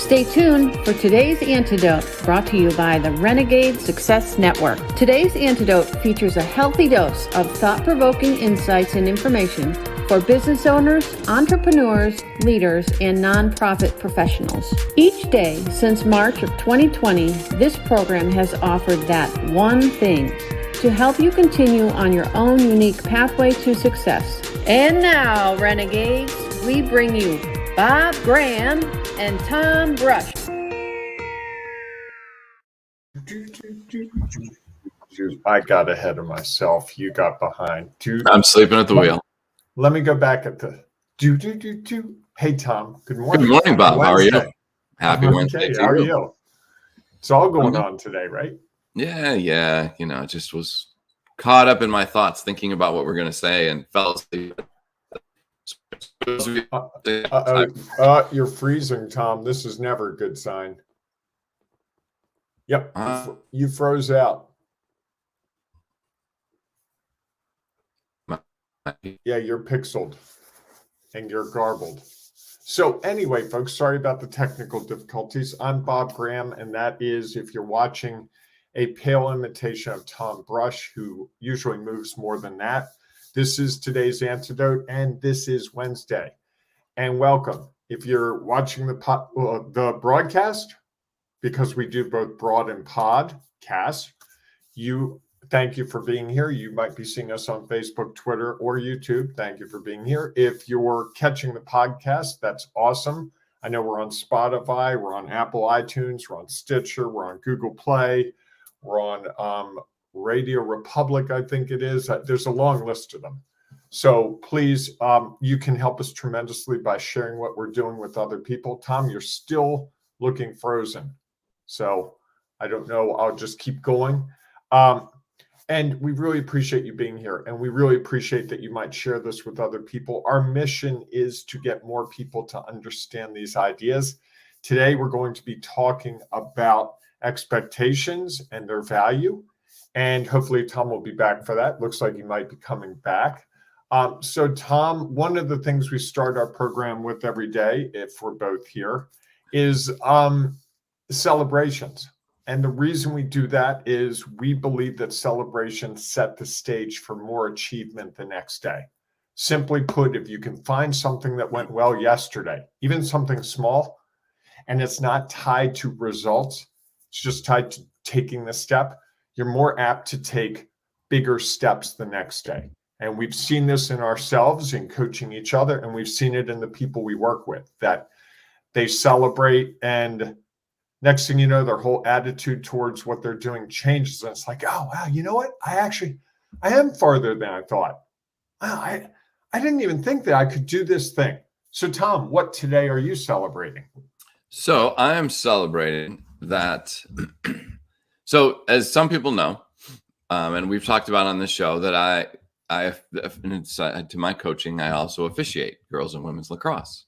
Stay tuned for today's Antidote, brought to you by the Renegade Success Network. Today's Antidote features a healthy dose of thought-provoking insights and information for business owners, entrepreneurs, leaders, and nonprofit professionals. Each day since March of 2020, this program has offered that one thing to help you continue on your own unique pathway to success. And now, Renegades, we bring you Bob Graham and Tom Brush. I got ahead of myself. You got behind. I'm sleeping at the wheel. Let me go back at the do. Hey, Tom. Good morning. Good morning, Bob. How are you? Happy I'm Wednesday okay. to How are you. you? It's all going on today, right? Yeah. You know, just was caught up in my thoughts thinking about what we're going to say and fell asleep. You're freezing, Tom. This is never a good sign. Yep, you froze out. Yeah, you're pixeled and you're garbled. So anyway, folks, sorry about the technical difficulties. I'm Bob Graham, and that is, if you're watching, a pale imitation of Tom Brush, who usually moves more than that. This is today's Antidote, and this is Wednesday. And welcome. If you're watching the broadcast, because we do both broad and podcast, thank you for being here. You might be seeing us on Facebook, Twitter, or YouTube. Thank you for being here. If you're catching the podcast, that's awesome. I know we're on Spotify, we're on Apple iTunes, we're on Stitcher, we're on Google Play, we're on Radio Republic, I think it is. There's a long list of them. So please, you can help us tremendously by sharing what we're doing with other people. Tom, you're still looking frozen. So I don't know. I'll just keep going. And we really appreciate you being here. And we really appreciate that you might share this with other people. Our mission is to get more people to understand these ideas. Today, we're going to be talking about expectations and their value. And hopefully Tom will be back for that. Looks like he might be coming back. So Tom, one of the things we start our program with every day, if we're both here, is celebrations. And the reason we do that is we believe that celebrations set the stage for more achievement the next day. Simply put, if you can find something that went well yesterday, even something small, and it's not tied to results, it's just tied to taking the step, you're more apt to take bigger steps the next day. And we've seen this in ourselves in coaching each other, and we've seen it in the people we work with, that they celebrate, and next thing you know, their whole attitude towards what they're doing changes. And it's like, oh, wow, you know what? I am farther than I thought. Wow, I didn't even think that I could do this thing. So Tom, what today are you celebrating? So I am celebrating that. So as some people know, and we've talked about on this show, that I to my coaching, I also officiate girls and women's lacrosse.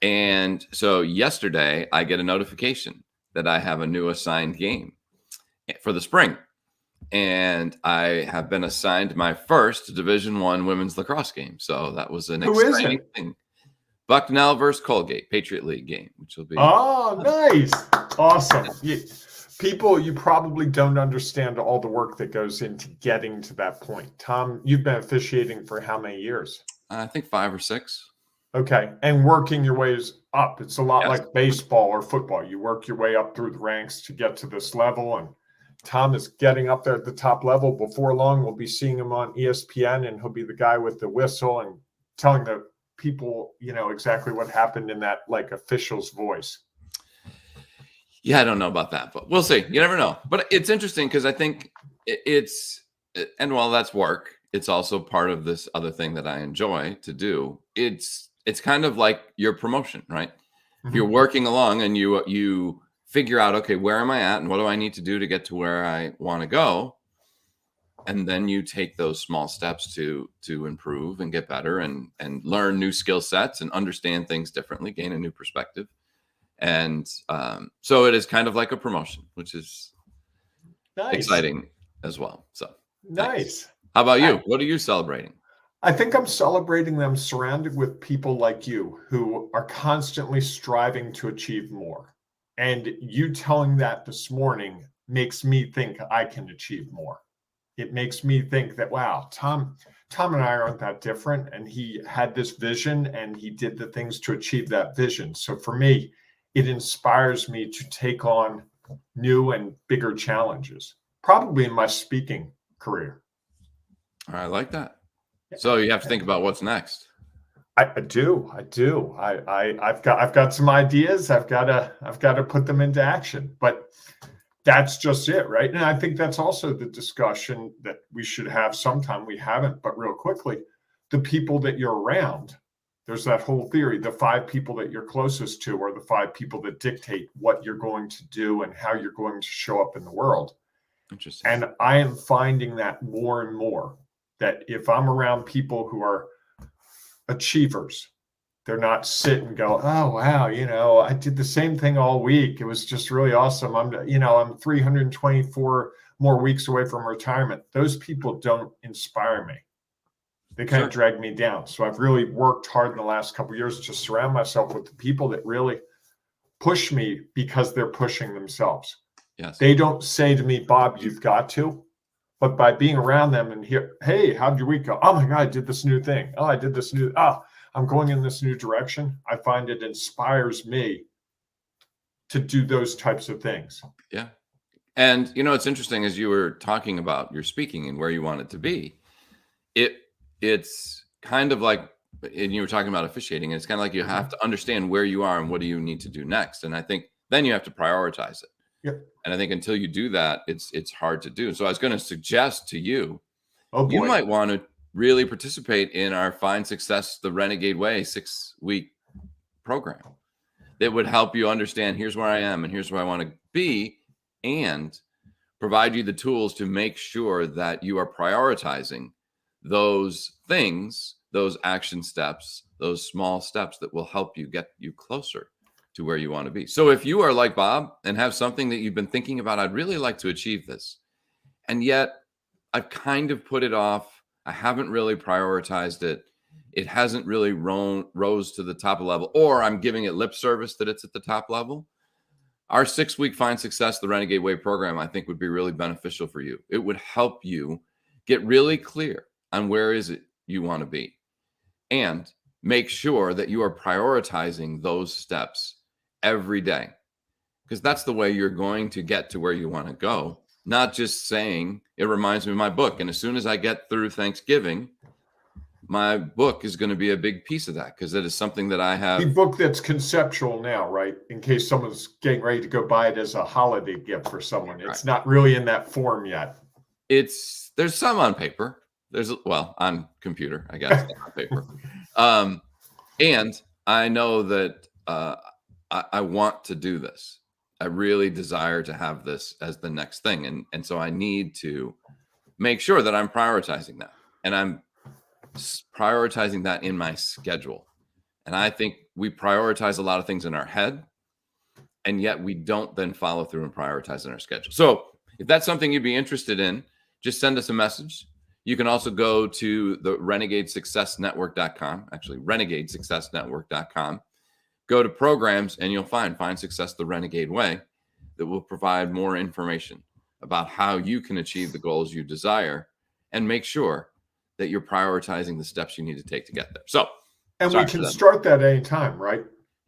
And so yesterday I get a notification that I have a new assigned game for the spring. And I have been assigned my first Division I women's lacrosse game. So that was an exciting thing. Bucknell versus Colgate, Patriot League game, which will be. Oh, nice. Awesome. People, you probably don't understand all the work that goes into getting to that point. Tom, you've been officiating for how many years? I think 5 or 6. Okay. And working your ways up. It's a lot like baseball or football. You work your way up through the ranks to get to this level. And Tom is getting up there at the top level. Before long, we'll be seeing him on ESPN, and he'll be the guy with the whistle and telling the people, exactly what happened in that official's voice. Yeah, I don't know about that, but we'll see. You never know. But it's interesting because I think and while that's work, it's also part of this other thing that I enjoy to do. It's kind of like your promotion, right? Mm-hmm. If you're working along and you figure out, okay, where am I at and what do I need to do to get to where I want to go? And then you take those small steps to improve and get better and learn new skill sets and understand things differently, gain a new perspective. And so it is kind of like a promotion, which is exciting as well. So nice. Thanks. How about you? What are you celebrating? I think I'm celebrating them surrounded with people like you who are constantly striving to achieve more. And you telling that this morning makes me think I can achieve more. It makes me think that, wow, Tom and I aren't that different. And he had this vision and he did the things to achieve that vision. So for me, it inspires me to take on new and bigger challenges, probably in my speaking career. I like that. So you have to think about what's next. I do. I've got some ideas. I've got to put them into action. But that's just it, right? And I think that's also the discussion that we should have sometime. We haven't, but real quickly, the people that you're around. There's that whole theory: the 5 people that you're closest to are the 5 people that dictate what you're going to do and how you're going to show up in the world. Interesting. And I am finding that more and more, that if I'm around people who are achievers, they're not sit and go, oh, wow, I did the same thing all week. It was just really awesome. I'm 324 more weeks away from retirement. Those people don't inspire me. They kind of drag me down. So I've really worked hard in the last couple of years to surround myself with the people that really push me because they're pushing themselves. Yes. They don't say to me, Bob, you've got to. But by being around them and hear, hey, how'd your week go? Oh my God, I did this new thing. Oh, I did this new, I'm going in this new direction. I find it inspires me to do those types of things. Yeah. And, it's interesting, as you were talking about your speaking and where you want it to be, it's kind of like, and you were talking about officiating, and it's kind of like you have to understand where you are and what do you need to do next. And I think then you have to prioritize it. Yep. And I think until you do that, it's hard to do. So I was going to suggest to you, you might want to really participate in our Find Success the Renegade Way 6-week program that would help you understand, here's where I am and here's where I want to be, and provide you the tools to make sure that you are prioritizing those things, those action steps, those small steps that will help you get you closer to where you want to be. So if you are like Bob and have something that you've been thinking about, I'd really like to achieve this, and yet I've kind of put it off. I haven't really prioritized it. It hasn't really rose to the top level, or I'm giving it lip service that it's at the top level. Our 6-week Find Success the Renegade Way program, I think, would be really beneficial for you. It would help you get really clear on where is it you want to be, and make sure that you are prioritizing those steps every day, because that's the way you're going to get to where you want to go. Not just saying, it reminds me of my book. And as soon as I get through Thanksgiving, my book is going to be a big piece of that, because it is something that I have. The book that's conceptual now, right? In case someone's getting ready to go buy it as a holiday gift for someone. It's not really in that form yet. There's some on paper. On computer, I guess, on paper. And I know that I want to do this. I really desire to have this as the next thing. And so I need to make sure that I'm prioritizing that. And I'm prioritizing that in my schedule. And I think we prioritize a lot of things in our head, and yet we don't then follow through and prioritize in our schedule. So if that's something you'd be interested in, just send us a message. You can also go to the renegadesuccessnetwork.com, actually renegadesuccessnetwork.com. Go to programs and you'll Find Success the Renegade Way, that will provide more information about how you can achieve the goals you desire, and make sure that you're prioritizing the steps you need to take to get there. So, and we can start that anytime, right?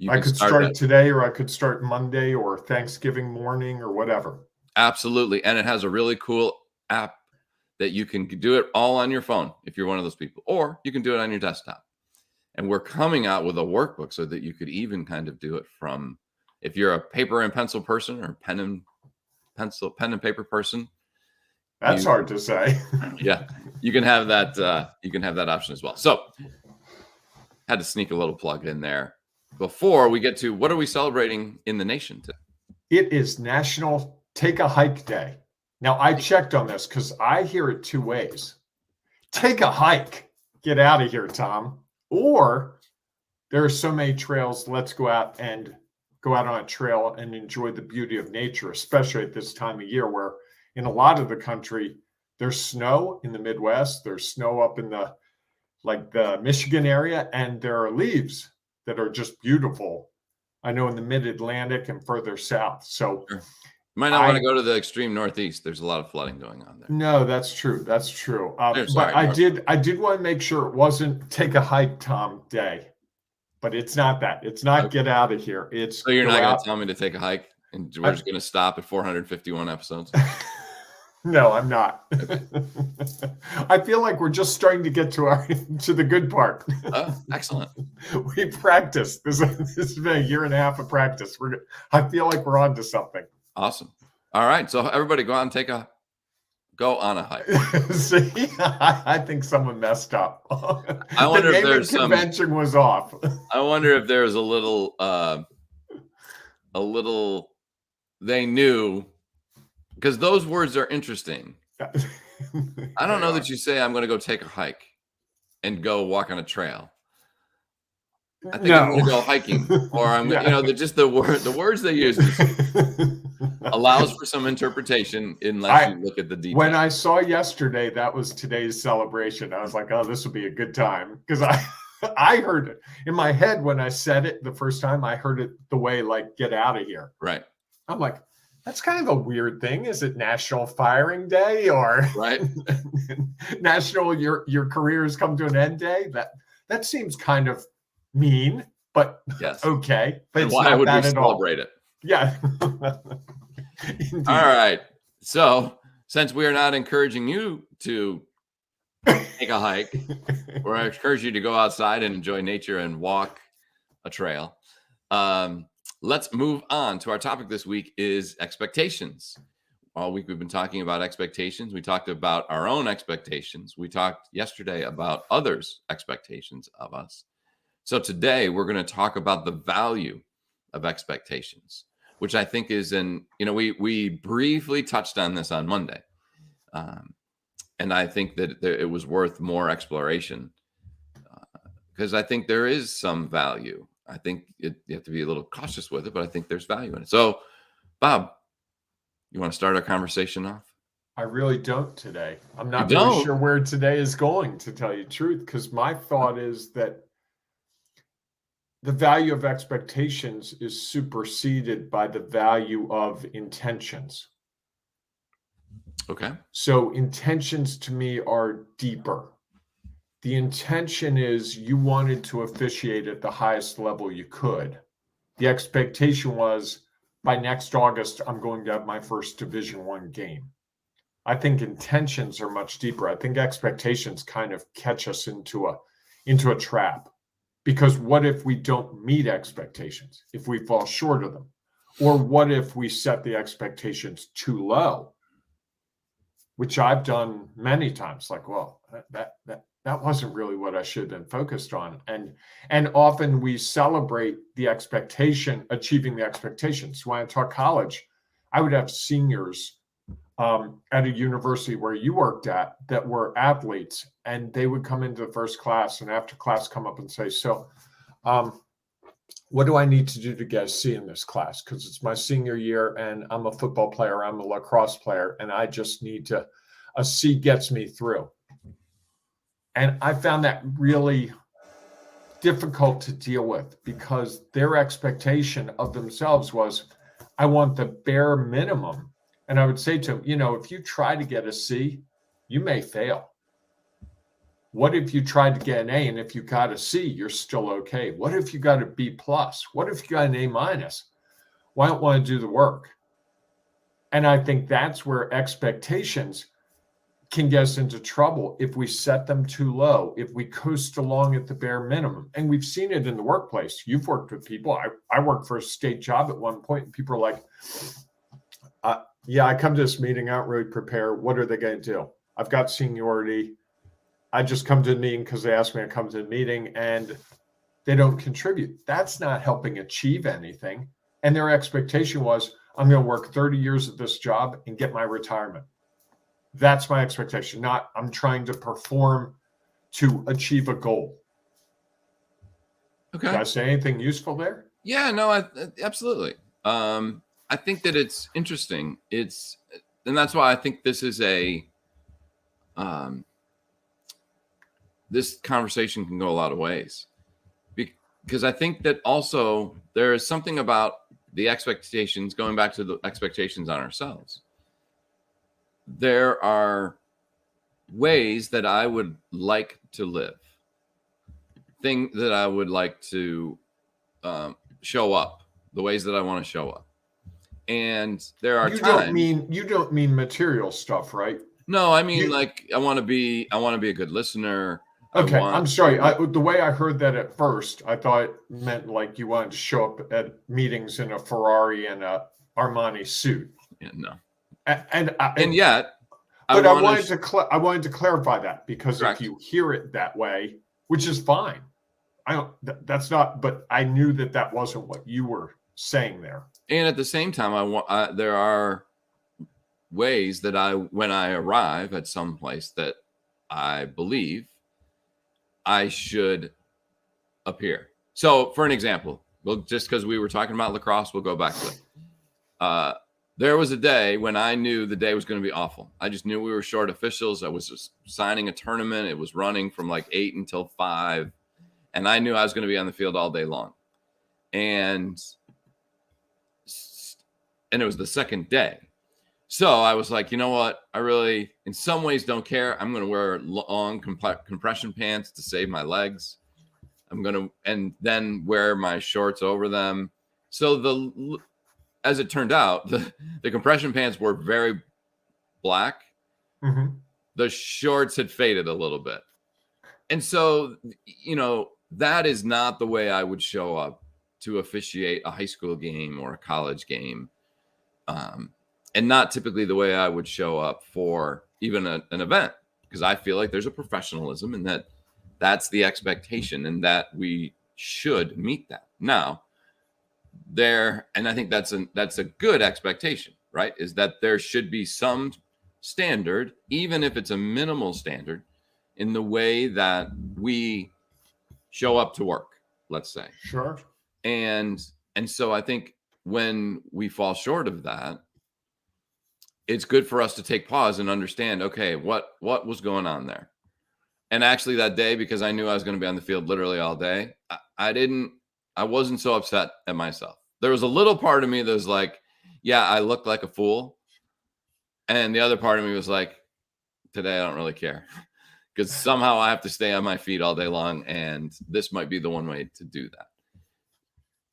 I could start today, or I could start Monday or Thanksgiving morning or whatever. Absolutely. And it has a really cool app that you can do it all on your phone if you're one of those people, or you can do it on your desktop. And we're coming out with a workbook so that you could even kind of do it from, if you're a paper and pencil person, or pen and paper person. That's hard to say. Yeah, you can have that. You can have that option as well. So, had to sneak a little plug in there before we get to what are we celebrating in the nation today? It is National Take a Hike Day. Now, I checked on this because I hear it 2 ways. Take a hike. Get out of here, Tom. Or there are so many trails. Let's go out on a trail and enjoy the beauty of nature, especially at this time of year where in a lot of the country, there's snow in the Midwest. There's snow up in the Michigan area, and there are leaves that are just beautiful I know in the mid-Atlantic and further south. So Sure. Might not want to go to the extreme Northeast. There's a lot of flooding going on there. no, that's true. That's true. Sorry, But I did want to make sure it wasn't take a hike, Tom, day. But it's not that. It's not get out of here. It's So you're go not going out. to tell me to take a hike and we're just going to stop at 451 episodes? No, I'm not. I feel like we're just starting to get to the good part. Oh, excellent. We practiced. This has been a year and a half of practice. I feel like we're on to something. Awesome. All right. So everybody go out and go on a hike. See, I think someone messed up. I wonder the if there's naming convention was off. I wonder if there's a little they knew, because those words are interesting. I don't know that you say I'm going to go take a hike and go walk on a trail. I think I'm going to go hiking, or I'm the words they use allows for some interpretation unless you look at the details. When I saw yesterday that was today's celebration, I was like, oh, this will be a good time, because I heard it in my head when I said it the first time. I heard it the way like get out of here. Right. I'm like, that's kind of a weird thing. Is it National Firing Day or right? National your career has come to an end day? That seems kind of mean, but yes, okay. But and why would we celebrate it? Yeah. All right. So since we are not encouraging you to take a hike, or I encourage you to go outside and enjoy nature and walk a trail, let's move on to our topic this week is expectations. All week we've been talking about expectations. We talked about our own expectations. We talked yesterday about others' expectations of us. So today we're going to talk about the value of expectations, which I think is we briefly touched on this on Monday. And I think that it was worth more exploration because I think there is some value. I think you have to be a little cautious with it, but I think there's value in it. So, Bob, you want to start our conversation off? I really don't today. I'm not really sure where today is going, to tell you the truth, because my thought is that the value of expectations is superseded by the value of intentions. Okay. So intentions to me are deeper. The intention is you wanted to officiate at the highest level you could. The expectation was by next August, I'm going to have my first Division I game. I think intentions are much deeper. I think expectations kind of catch us into a trap. Because what if we don't meet expectations, if we fall short of them? Or what if we set the expectations too low? Which I've done many times, like, well, that wasn't really what I should have been focused on. And often we celebrate the expectation, achieving the expectations. When I taught college, I would have seniors at a university where you worked at that were athletes, and they would come into the first class and after class come up and say, so what do I need to do to get a C in this class? Because it's my senior year and I'm a football player, I'm a lacrosse player, and I just need a C gets me through. And I found that really difficult to deal with because their expectation of themselves was, I want the bare minimum. And I would say to him, if you try to get a C, you may fail. What if you tried to get an A and if you got a C, you're still okay? What if you got a B plus? What if you got an A minus? Why don't want to do the work? And I think that's where expectations can get us into trouble if we set them too low, if we coast along at the bare minimum. And we've seen it in the workplace. You've worked with people. I worked for a state job at one point, and people are like, I come to this meeting, I don't really prepare. What are they going to do? I've got seniority. I just come to the meeting because they asked me to come to the meeting, and they don't contribute. That's not helping achieve anything. And their expectation was, I'm going to work 30 years at this job and get my retirement. That's my expectation, not I'm trying to perform to achieve a goal. Okay. Did I say anything useful there? Yeah, no, absolutely. I think that it's interesting. And that's why I think this is this conversation can go a lot of ways. because I think that also there is something about the expectations, going back to the expectations on ourselves. There are ways that I would like to live, things that I would like to show up, the ways that I want to show up. And there are times. You don't mean material stuff, right? No, I mean, like, I want to be a good listener. Okay, I'm sorry. The way I heard that at first, I thought it meant like you wanted to show up at meetings in a Ferrari and a Armani suit. Yeah, no. And yet, I wanted to clarify that, because correct. If you hear it that way, which is fine, that's not. But I knew that wasn't what you were saying there. And at the same time, there are ways that when I arrive at some place that I believe I should appear. So, for an example, well, just because we were talking about lacrosse, we'll go back to it. There was a day when I knew the day was going to be awful. I just knew we were short officials. I was just signing a tournament. It was running from like 8 until 5. And I knew I was going to be on the field all day long. And it was the second day. So I was like, you know what? I really, in some ways, don't care. I'm going to wear long compression pants to save my legs. And then wear my shorts over them. So as it turned out, the compression pants were very black. Mm-hmm. The shorts had faded a little bit. And so, that is not the way I would show up to officiate a high school game or a college game. And not typically the way I would show up for even an event, because I feel like there's a professionalism and that's the expectation, and that we should meet that. Now, and I think that's a good expectation, right? Is that there should be some standard, even if it's a minimal standard, in the way that we show up to work, let's say. Sure. And so I think when we fall short of that, it's good for us to take pause and understand, okay, what was going on there? And actually that day, because I knew I was going to be on the field literally all day, I wasn't so upset at myself. There was a little part of me that was like, yeah, I looked like a fool. And the other part of me was like, today I don't really care, because somehow I have to stay on my feet all day long, and this might be the one way to do that.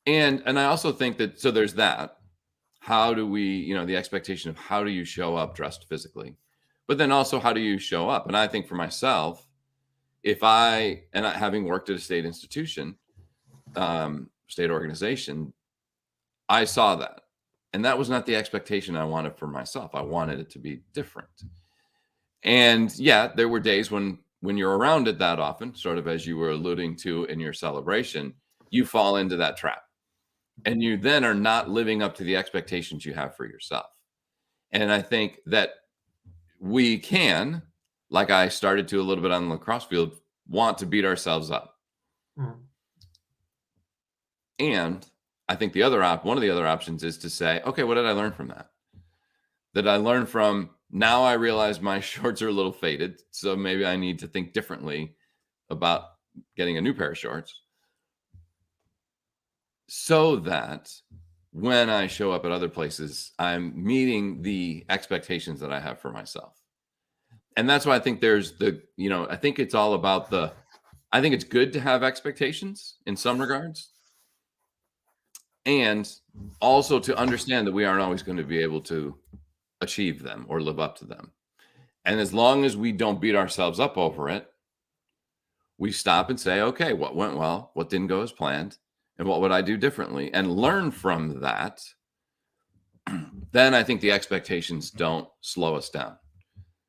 And I also think that, so there's that. How do we, the expectation of how do you show up dressed physically, but then also how do you show up? And I think for myself, having worked at a state institution, state organization, I saw that. And that was not the expectation I wanted for myself. I wanted it to be different. And yeah, there were days when you're around it that often, sort of as you were alluding to in your celebration, you fall into that trap. And you then are not living up to the expectations you have for yourself. And I think that we can, like I started to a little bit on the lacrosse field, want to beat ourselves up. Mm. And I think one of the other options is to say, okay, what did I learn from that? That I learned from, now I realize my shorts are a little faded, so maybe I need to think differently about getting a new pair of shorts, so that when I show up at other places, I'm meeting the expectations that I have for myself. And that's why I think there's I think it's all about I think it's good to have expectations in some regards, and also to understand that we aren't always going to be able to achieve them or live up to them. And as long as we don't beat ourselves up over it, we stop and say, okay, what went well, what didn't go as planned, and what would I do differently, and learn from that. Then I think the expectations don't slow us down.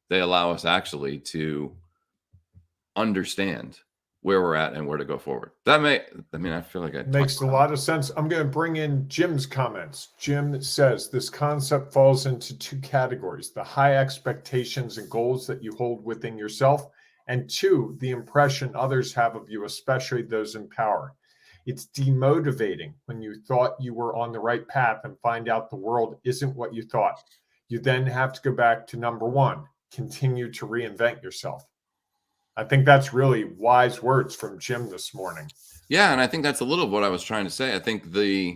They allow us actually to understand where we're at and where to go forward. I feel like it makes a lot of sense. I'm going to bring in Jim's comments. Jim says this concept falls into two categories: the high expectations and goals that you hold within yourself, and 2, the impression others have of you, especially those in power. It's demotivating when you thought you were on the right path and find out the world isn't what you thought. You then have to go back to number 1, continue to reinvent yourself. I think that's really wise words from Jim this morning. Yeah, and I think that's a little of what I was trying to say. I think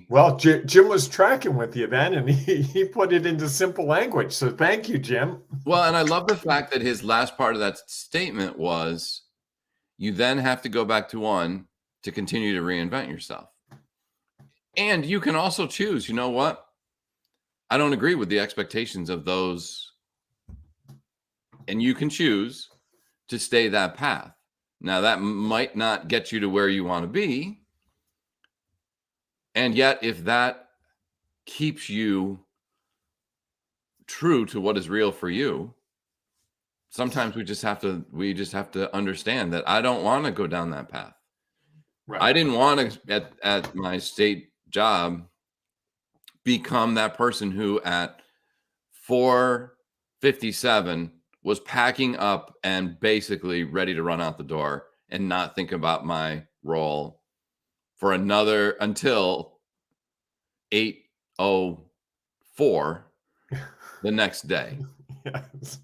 Well, Jim was tracking with you then, and he put it into simple language. So thank you, Jim. Well, and I love the fact that his last part of that statement was, you then have to go back to one to continue to reinvent yourself. And you can also choose, you know what? I don't agree with the expectations of those. And you can choose to stay that path. Now, that might not get you to where you want to be. And yet, if that keeps you true to what is real for you, sometimes we just have to understand that I don't want to go down that path. Right. I didn't want to at my state job become that person who at 4:57 was packing up and basically ready to run out the door and not think about my role for another until 8:04 the next day. Yes.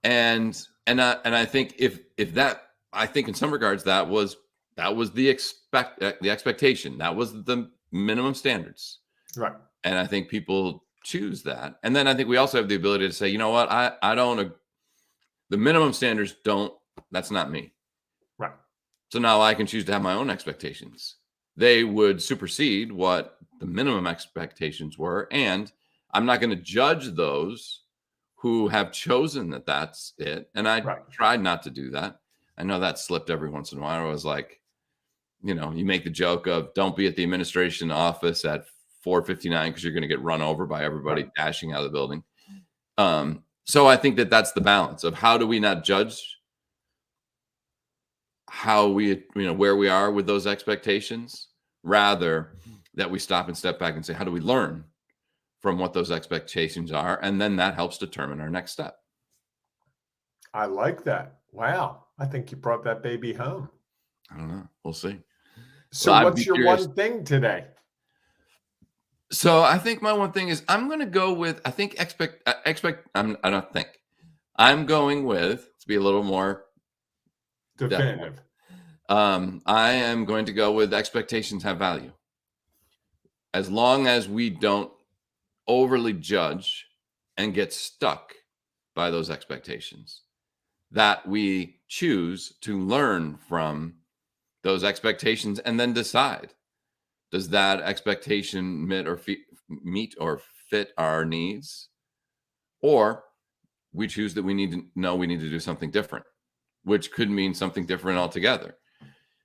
And I think if that, I think in some regards that was the expectation. That was the minimum standards. Right. And I think people choose that. And then I think we also have the ability to say, you know what, I don't, the minimum standards that's not me. Right. So now I can choose to have my own expectations. They would supersede what the minimum expectations were. And I'm not going to judge those who have chosen that that's it. And I tried not to do that. I know that slipped every once in a while. I was like, you make the joke of don't be at the administration office at 4:59 because you're going to get run over by everybody dashing out of the building. So I think that's the balance of how do we not judge how we, where we are with those expectations, rather that we stop and step back and say, how do we learn from what those expectations are? And then that helps determine our next step. I like that. Wow. I think you brought that baby home. I don't know. We'll see. So what's your one thing today? So I think my one thing is I'm going to go with, I think I'm going with, to be a little more definitive. I am going to go with expectations have value. As long as we don't overly judge and get stuck by those expectations, that we choose to learn from those expectations and then decide, does that expectation meet or fit our needs? Or we choose that we need to do something different, which could mean something different altogether.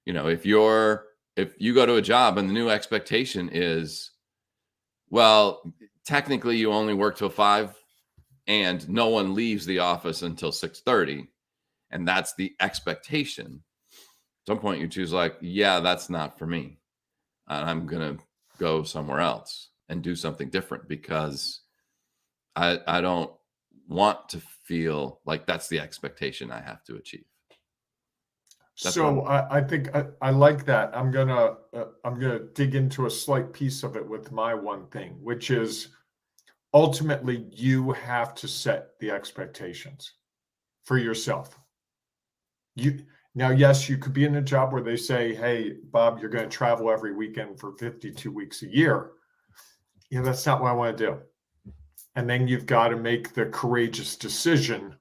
If you go to a job and the new expectation is, well, technically you only work till 5 and no one leaves the office until 6:30, and that's the expectation. At some point you choose that's not for me. I'm going to go somewhere else and do something different because I don't want to feel like that's the expectation I have to achieve. I think I like that. I'm gonna dig into a slight piece of it with my one thing, which is ultimately you have to set the expectations for yourself. Now, yes, you could be in a job where they say, hey, Bob, you're going to travel every weekend for 52 weeks a year. That's not what I want to do. And then you've got to make the courageous decision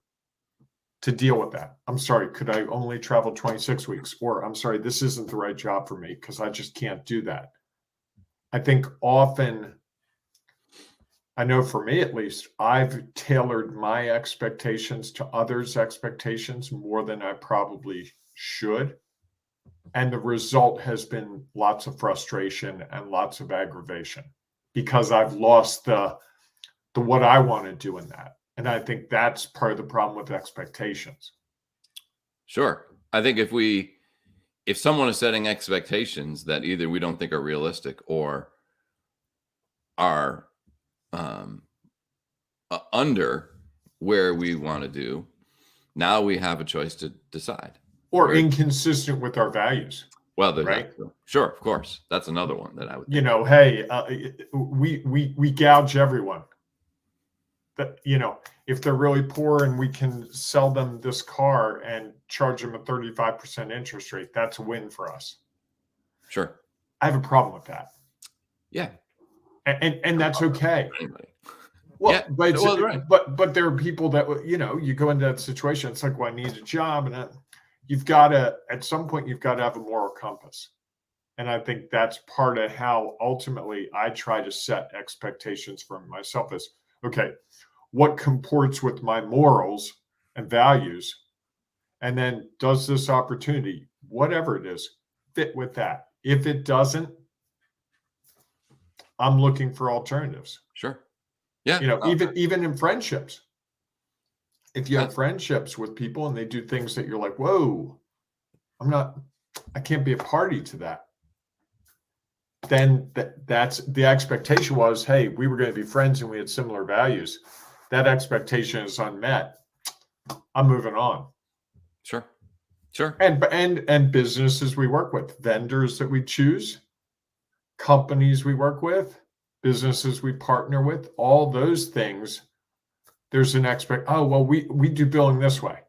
to deal with that. I'm sorry, could I only travel 26 weeks? Or I'm sorry, this isn't the right job for me because I just can't do that. I think often, I know for me at least, I've tailored my expectations to others' expectations more than I probably should. And the result has been lots of frustration and lots of aggravation because I've lost the what I want to do in that. And I think that's part of the problem with expectations. Sure. I think if someone is setting expectations that either we don't think are realistic or are under where we want to do, now we have a choice to decide. Or inconsistent with our values. Well, right? Sure, of course. That's another one that I would think. Hey, we gouge everyone. that, if they're really poor and we can sell them this car and charge them a 35% interest rate, that's a win for us. Sure. I have a problem with that. Yeah. And that's okay. Anybody. Well, Yeah, but, well, right. but there are people that, you go into that situation. It's like, well, I need a job. And you've got to, at some point, you've got to have a moral compass. And I think that's part of how ultimately I try to set expectations for myself is, okay, what comports with my morals and values? And then does this opportunity, whatever it is, fit with that? If it doesn't, I'm looking for alternatives. Sure. Yeah. Even in friendships. If you have friendships with people and they do things that you're like, whoa, I can't be a party to that. Then that's the expectation was, hey, we were going to be friends and we had similar values. That expectation is unmet. I'm moving on. Sure. And businesses we work with, vendors that we choose, companies we work with, businesses we partner with, all those things, there's an we do billing this way.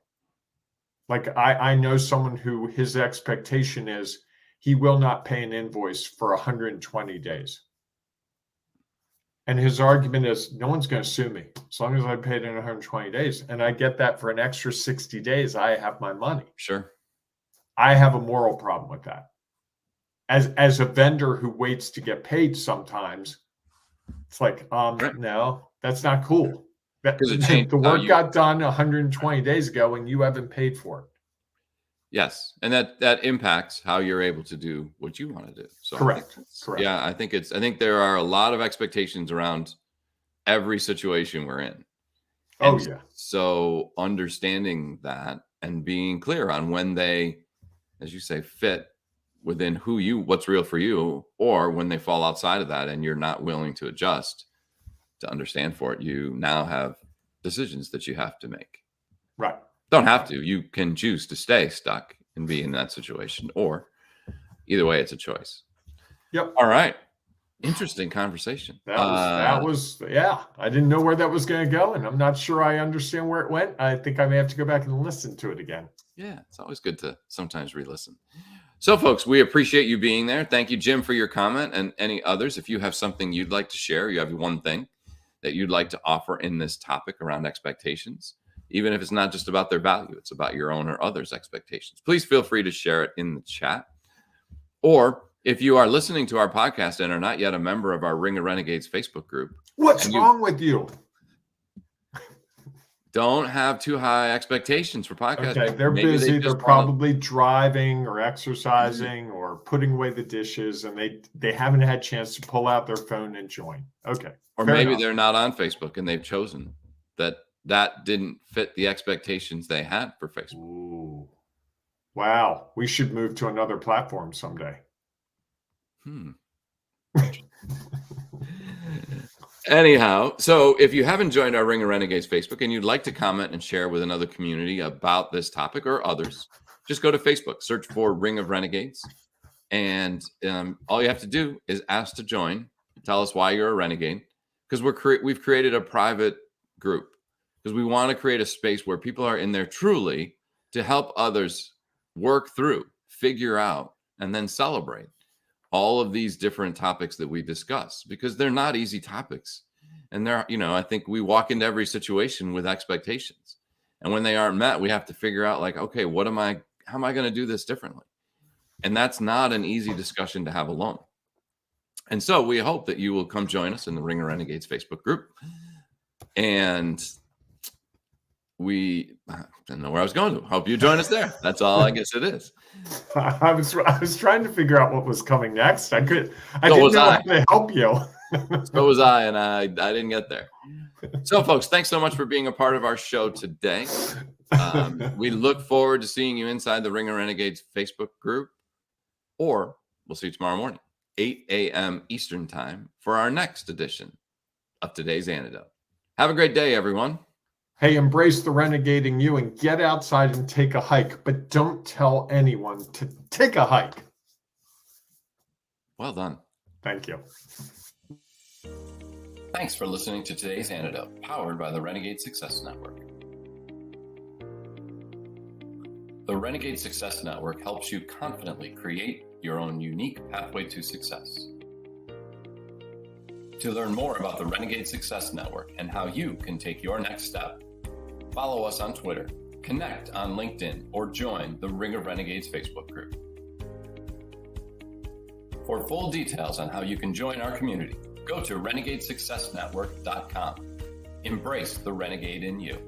Like I know someone who his expectation is he will not pay an invoice for 120 days. And his argument is no one's going to sue me as long as I paid in 120 days. And I get that for an extra 60 days, I have my money. Sure. I have a moral problem with that. As a vendor who waits to get paid sometimes, it's like, right. No, that's not cool. The work got done 120 days ago and you haven't paid for it. Yes. And that impacts how you're able to do what you want to do. So Correct. Yeah, I think there are a lot of expectations around every situation we're in. And so understanding that and being clear on when they, as you say, fit within what's real for you, or when they fall outside of that and you're not willing to adjust to understand for it, you now have decisions that you have to make. Right. Don't have to. You can choose to stay stuck and be in that situation, or either way, it's a choice. Yep. All right. Interesting conversation. That was I didn't know where that was going to go, and I'm not sure I understand where it went. I think I may have to go back and listen to it again. Yeah, it's always good to sometimes re-listen. So, folks, we appreciate you being there. Thank you, Jim, for your comment, and any others. If you have something you'd like to share, you have one thing that you'd like to offer in this topic around expectations, even if it's not just about their value, it's about your own or others' expectations, please feel free to share it in the chat. Or if you are listening to our podcast and are not yet a member of our Ring of Renegades Facebook group, what's wrong with you? Don't have too high expectations for podcasts. Okay, they're busy. They're probably driving or exercising or putting away the dishes, and they haven't had a chance to pull out their phone and join. Okay. Or maybe they're not on Facebook and they've chosen that didn't fit the expectations they had for Facebook. Ooh. Wow. We should move to another platform someday. Anyhow, so if you haven't joined our Ring of Renegades Facebook and you'd like to comment and share with another community about this topic or others, just go to Facebook, search for Ring of Renegades, and all you have to do is ask to join. Tell us why you're a renegade, because we've created a private group because we want to create a space where people are in there truly to help others work through, figure out, and then celebrate all of these different topics that we discuss, because they're not easy topics. And I think we walk into every situation with expectations. And when they aren't met, we have to figure out like, okay, how am I going to do this differently? And that's not an easy discussion to have alone. And so we hope that you will come join us in the Ring of Renegades Facebook group. And I don't know where I was going to. Hope you join us there. That's all I guess it is. I was trying to figure out what was coming next. I didn't know how to help you. So was I, and I didn't get there. So, folks, thanks so much for being a part of our show today. We look forward to seeing you inside the Ring of Renegades Facebook group, or we'll see you tomorrow morning, 8 a.m. Eastern Time, for our next edition of today's Antidote. Have a great day, everyone. Hey, embrace the renegading you and get outside and take a hike, but don't tell anyone to take a hike. Well done. Thank you. Thanks for listening to today's Antidote, powered by the Renegade Success Network. The Renegade Success Network helps you confidently create your own unique pathway to success. To learn more about the Renegade Success Network and how you can take your next step, follow us on Twitter, connect on LinkedIn, or join the Ring of Renegades Facebook group. For full details on how you can join our community, go to renegadesuccessnetwork.com. Embrace the renegade in you.